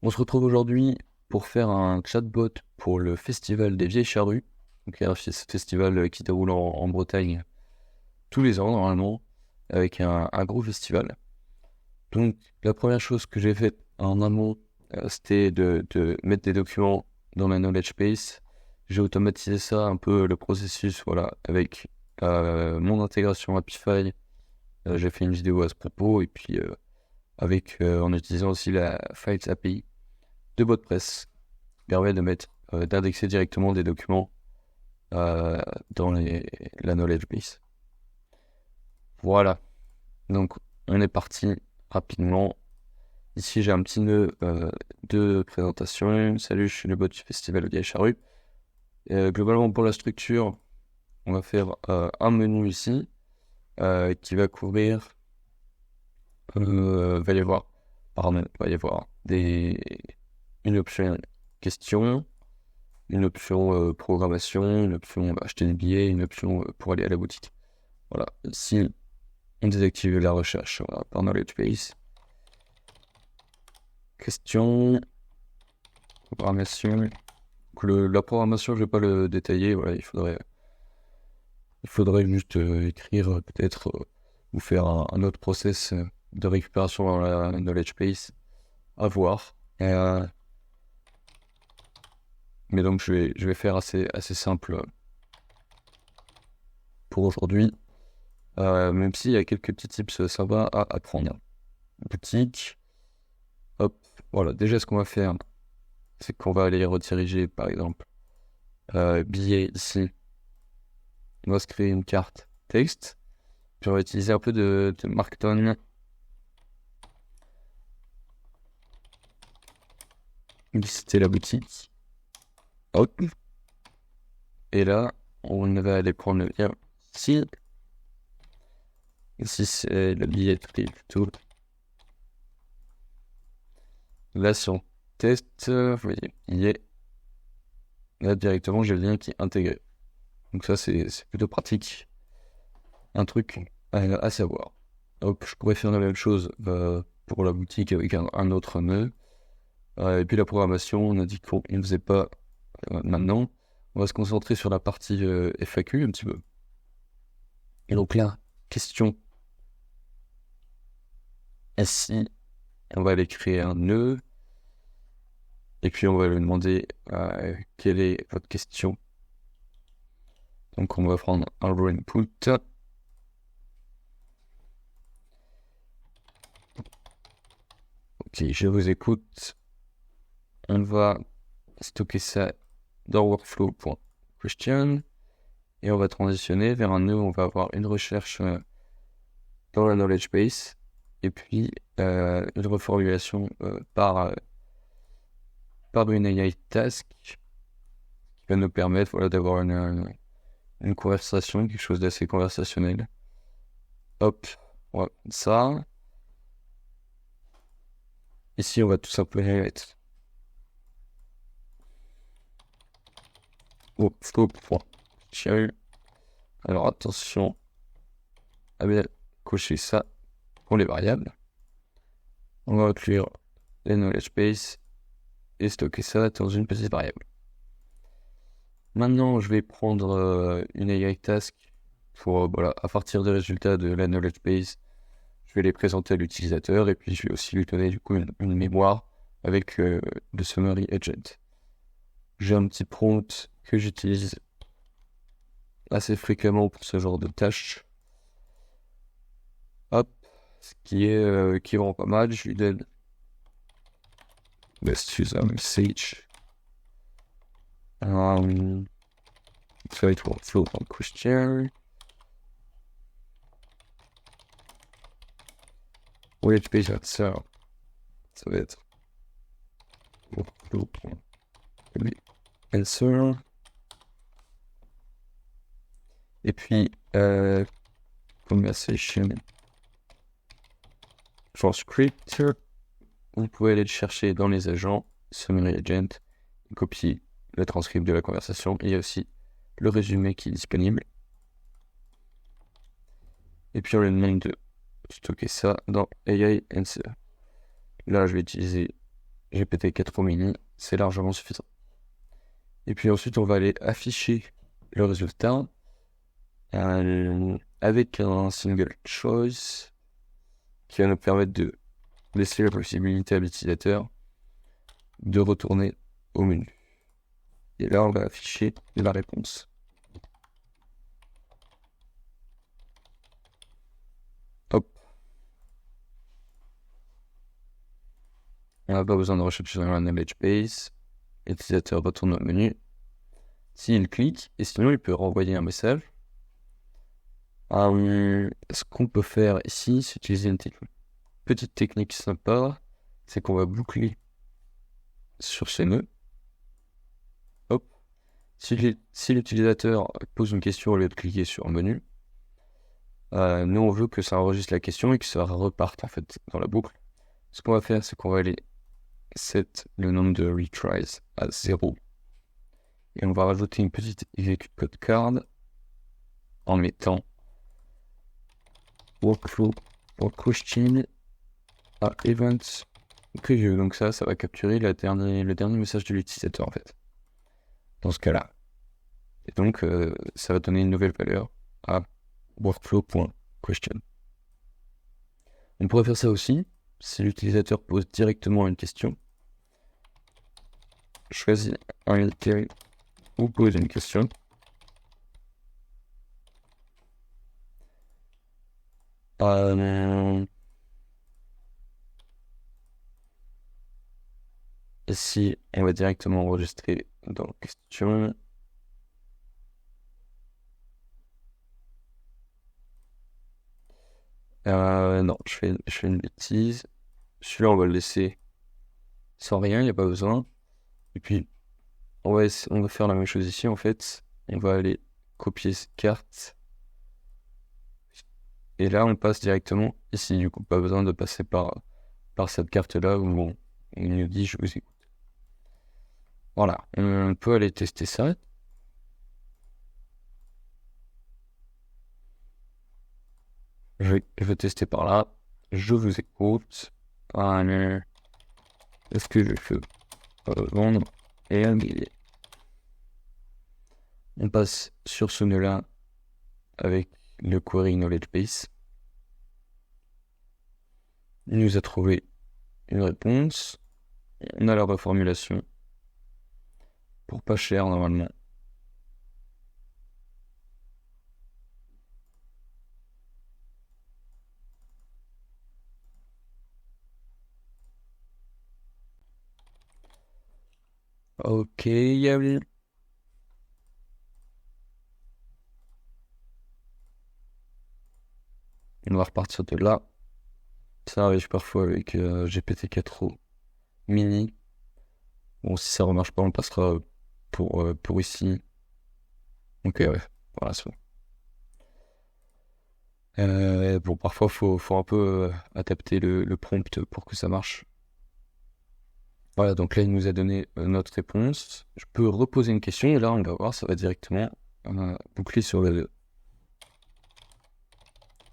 On se retrouve aujourd'hui pour faire un chatbot pour le festival des Vieilles Charrues, donc un festival qui déroule en Bretagne tous les ans normalement, avec un gros festival. Donc la première chose que j'ai faite en amont, c'était de mettre des documents dans ma knowledge base. J'ai automatisé ça un peu le processus, voilà, avec mon intégration Apify. J'ai fait une vidéo à ce propos et puis en utilisant aussi la Files API de WordPress permet d'indexer directement des documents dans la knowledge base. Voilà, donc on est parti rapidement. Ici j'ai un petit nœud de présentation. Salut, je suis le bot du Festival de Vieille Charrue. Globalement pour la structure, on va faire un menu ici qui va couvrir, va y avoir une option question, une option programmation, une option acheter des billets, une option pour aller à la boutique. Voilà, si on désactive la recherche par knowledge base, question, programmation. Donc la programmation, je vais pas le détailler, voilà, il faudrait juste écrire peut-être ou faire un autre process de récupération dans la knowledge base à voir. Mais donc je vais faire assez simple pour aujourd'hui. Même s'il y a quelques petits tips sympas à apprendre. Boutique, hop, voilà, déjà ce qu'on va faire, c'est qu'on va aller rediriger par exemple billet ici. On va se créer une carte texte, puis on va utiliser un peu de Markdown, visiter la boutique, hop, et là on va aller prendre le lien ici. Ici c'est la billetterie plutôt. Là si on teste, vous voyez, il y est là directement j'ai le lien qui est intégré. Donc ça c'est plutôt pratique. Un truc à savoir. Hop, je pourrais faire la même chose pour la boutique avec un autre nœud. Et puis la programmation, on a dit qu'on ne faisait pas maintenant. On va se concentrer sur la partie FAQ un petit peu. Et donc là, question SI, on va aller créer un nœud. Et puis on va lui demander quelle est votre question. Donc on va prendre un raw input. Ok, je vous écoute. On va stocker ça dans workflow.question et on va transitionner vers un nœud où on va avoir une recherche dans la knowledge base et puis une reformulation par une AI task qui va nous permettre d'avoir une conversation, quelque chose d'assez conversationnel. Hop, on va prendre ça. Ici, on va tout simplement mettre workflow.question. Alors attention à bien cocher ça pour les variables. On va inclure les knowledge base et stocker ça dans une petite variable. Maintenant, je vais prendre une AI task pour, à partir des résultats de la knowledge base, je vais les présenter à l'utilisateur et puis je vais aussi lui donner du coup une mémoire avec le summary agent. J'ai un petit prompt que j'utilise assez fréquemment pour ce genre de tâches. Hop, ce qui est vraiment pas mal, je lui donne let's use a message. So it will flow on question. Which page ça va être answer. Et puis conversation transcript. Vous pouvez aller le chercher dans les agents, summary agent, copier le transcript de la conversation. Il y a aussi le résumé qui est disponible. Et puis on lui demande de stocker ça dans AI Answer. Là, je vais utiliser GPT-4 mini, c'est largement suffisant. Et puis ensuite, on va aller afficher le résultat avec un single choice qui va nous permettre de laisser la possibilité à l'utilisateur de retourner au menu. Et là, on va afficher la réponse. Hop. On n'a pas besoin de rechercher dans la knowledge base. L'utilisateur retourne au menu. S'il clique, et sinon il peut renvoyer un message. Ce qu'on peut faire ici, c'est utiliser une petite technique sympa, c'est qu'on va boucler sur ces nœuds. Hop. Si l'utilisateur pose une question au lieu de cliquer sur le menu, nous on veut que ça enregistre la question et que ça reparte en fait dans la boucle. Ce qu'on va faire, c'est qu'on va aller set le nombre de retries à 0. Et on va rajouter une petite execute code card en mettant workflow or question à event preview. Donc ça va capturer le dernier message de l'utilisateur en fait. Dans ce cas-là. Et donc ça va donner une nouvelle valeur à workflow.question. On pourrait faire ça aussi si l'utilisateur pose directement une question. Choisis un unité ou pose une question. Ici, on va directement enregistrer dans question. Non, je fais une bêtise. Celui-là, on va le laisser sans rien, il n'y a pas besoin. Et puis, on va faire la même chose ici, en fait. On va aller copier cette carte. Et là, on passe directement ici. Du coup, pas besoin de passer par cette carte-là où on nous dit « je vous écoute ». Voilà, on peut aller tester ça. Je vais tester par là. Je vous écoute. Est-ce que je fais vendre et un billet? On passe sur ce nœud-là avec le query knowledge base. Il nous a trouvé une réponse. On a la reformulation. Pour pas cher normalement. Ok, on va repartir de là. Ça arrive parfois avec GPT-4 mini. Bon, si ça ne remarche pas, on passera pour ici. Ok, ouais, voilà, c'est bon. Bon, parfois, faut un peu adapter le prompt pour que ça marche. Voilà, donc là, il nous a donné notre réponse. Je peux reposer une question, et là, on va voir, ça va directement boucler sur le...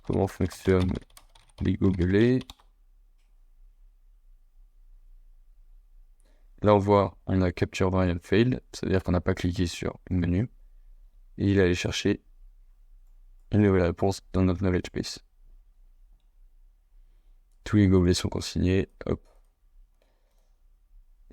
Comment fonctionne les gobelets. Là, on voit, on a Capture Variable Failed, c'est-à-dire qu'on n'a pas cliqué sur le menu. Et il allait chercher une nouvelle réponse dans notre knowledge base. Tous les gobelets sont consignés, hop.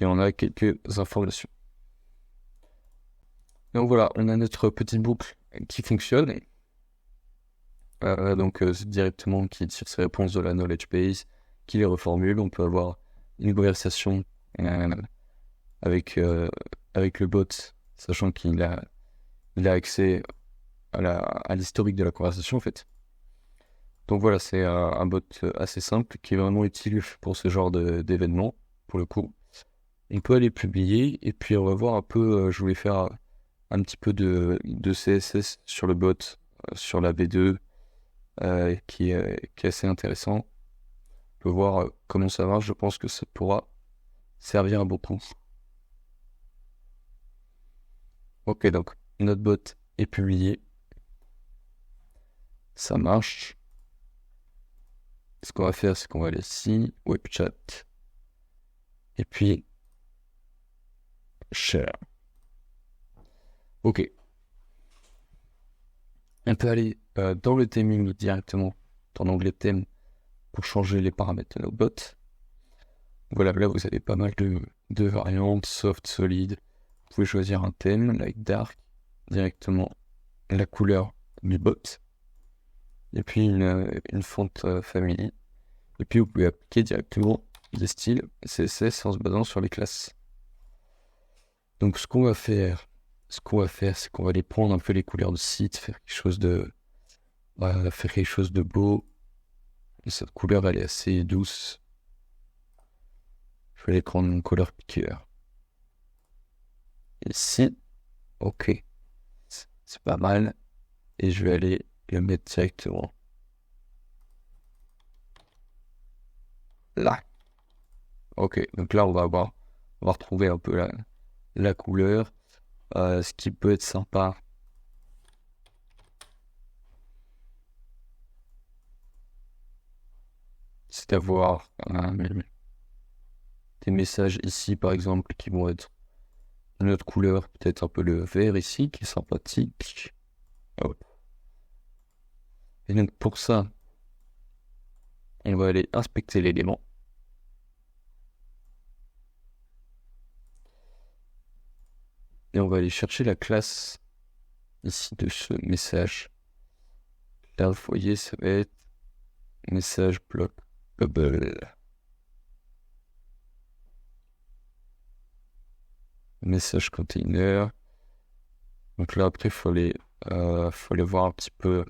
Et on a quelques informations. Donc voilà, on a notre petite boucle qui fonctionne. Donc c'est directement qui tire ses réponses de la knowledge base, qui les reformule. On peut avoir une conversation avec le bot, sachant qu'il a accès à l'historique de la conversation en fait. Donc voilà, c'est un bot assez simple qui est vraiment utile pour ce genre d'événement, pour le coup. On peut aller publier, et puis on va voir un peu, je voulais faire un petit peu de CSS sur le bot, sur la V2, qui est assez intéressant. On peut voir comment ça marche, je pense que ça pourra servir à beaucoup. Ok, donc notre bot est publié. Ça marche. Ce qu'on va faire, c'est qu'on va aller ici, web chat. Et puis, share. Ok. On peut aller dans le theming directement, dans l'onglet thème, pour changer les paramètres de nos bots. Voilà, là vous avez pas mal de variantes, soft, solide. Vous pouvez choisir un thème, like dark, directement la couleur du bot. Et puis une fonte family. Et puis vous pouvez appliquer directement des styles CSS en se basant sur les classes. Donc ce qu'on va faire, c'est qu'on va aller prendre un peu les couleurs du site, faire quelque chose de beau. Et cette couleur, elle est assez douce. Je vais aller prendre une couleur picker. Ici, ok, c'est pas mal. Et je vais aller le mettre directement là. Ok, donc là on va retrouver un peu la couleur. Ce qui peut être sympa, c'est d'avoir des messages ici par exemple qui vont être une autre couleur, peut-être un peu le vert ici qui est sympathique. Hop. Et donc pour ça, on va aller inspecter l'élément. Et on va aller chercher la classe ici de ce message. Là, vous voyez, ça va être message block bubble. Message container. Donc là, après, il faut aller voir un petit peu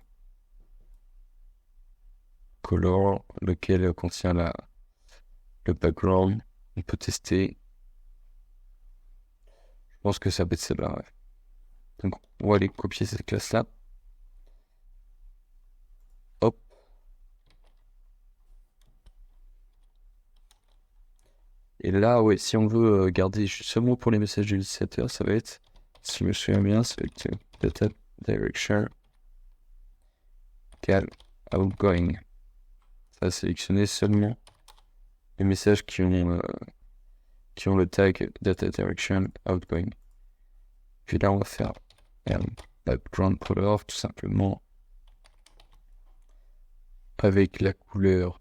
color, lequel contient le background. On peut tester. Je pense que ça peut être celle-là, ouais. Donc, on va aller copier cette classe-là. Hop. Et là, ouais, si on veut garder seulement pour les messages de l'utilisateur, ça va être, si je me souviens bien, c'est data direction cal outgoing. Ça va sélectionner seulement les messages qui ont le tag data direction outgoing. Puis là, on va faire un background color tout simplement avec la couleur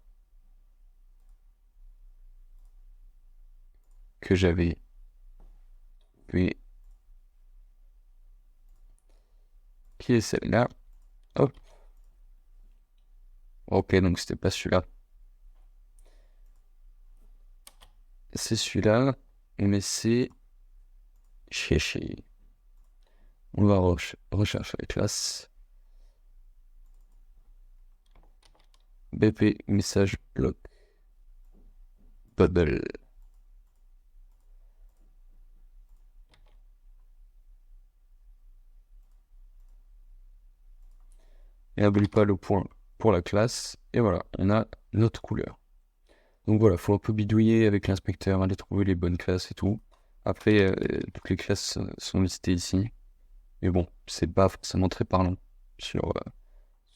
que j'avais. Puis qui est celle-là. Hop. Ok, donc c'était pas celui-là. C'est celui-là, mais c'est chez. On va rechercher la classe. BP message block bubble. Et n'oublie pas le point pour la classe. Et voilà, on a notre couleur. Donc voilà, faut un peu bidouiller avec l'inspecteur, aller trouver les bonnes classes et tout. Après, toutes les classes sont listées ici. Mais bon, c'est pas forcément très parlant sur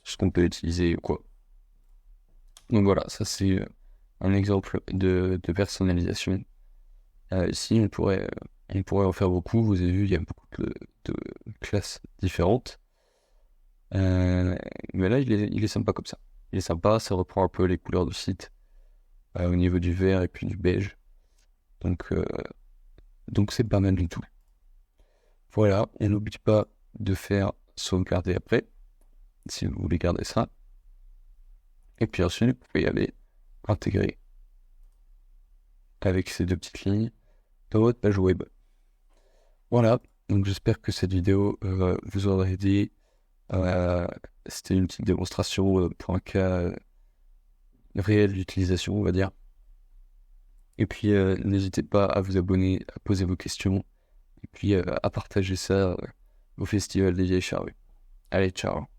ce qu'on peut utiliser ou quoi. Donc voilà, ça c'est un exemple de personnalisation. Ici, on pourrait en faire beaucoup. Vous avez vu, il y a beaucoup de classes différentes. Mais là, il est sympa comme ça. Il est sympa, ça reprend un peu les couleurs du site au niveau du vert et puis du beige. Donc c'est pas mal du tout. Voilà, et n'oublie pas de faire sauvegarder après, si vous voulez garder ça. Et puis ensuite, vous pouvez y aller intégrer avec ces deux petites lignes dans votre page web. Voilà, donc j'espère que cette vidéo vous aura aidé. C'était une petite démonstration pour un cas réel d'utilisation, on va dire. Et puis n'hésitez pas à vous abonner, à poser vos questions, et puis à partager ça au Festival des Vieilles Charrues. Allez, ciao!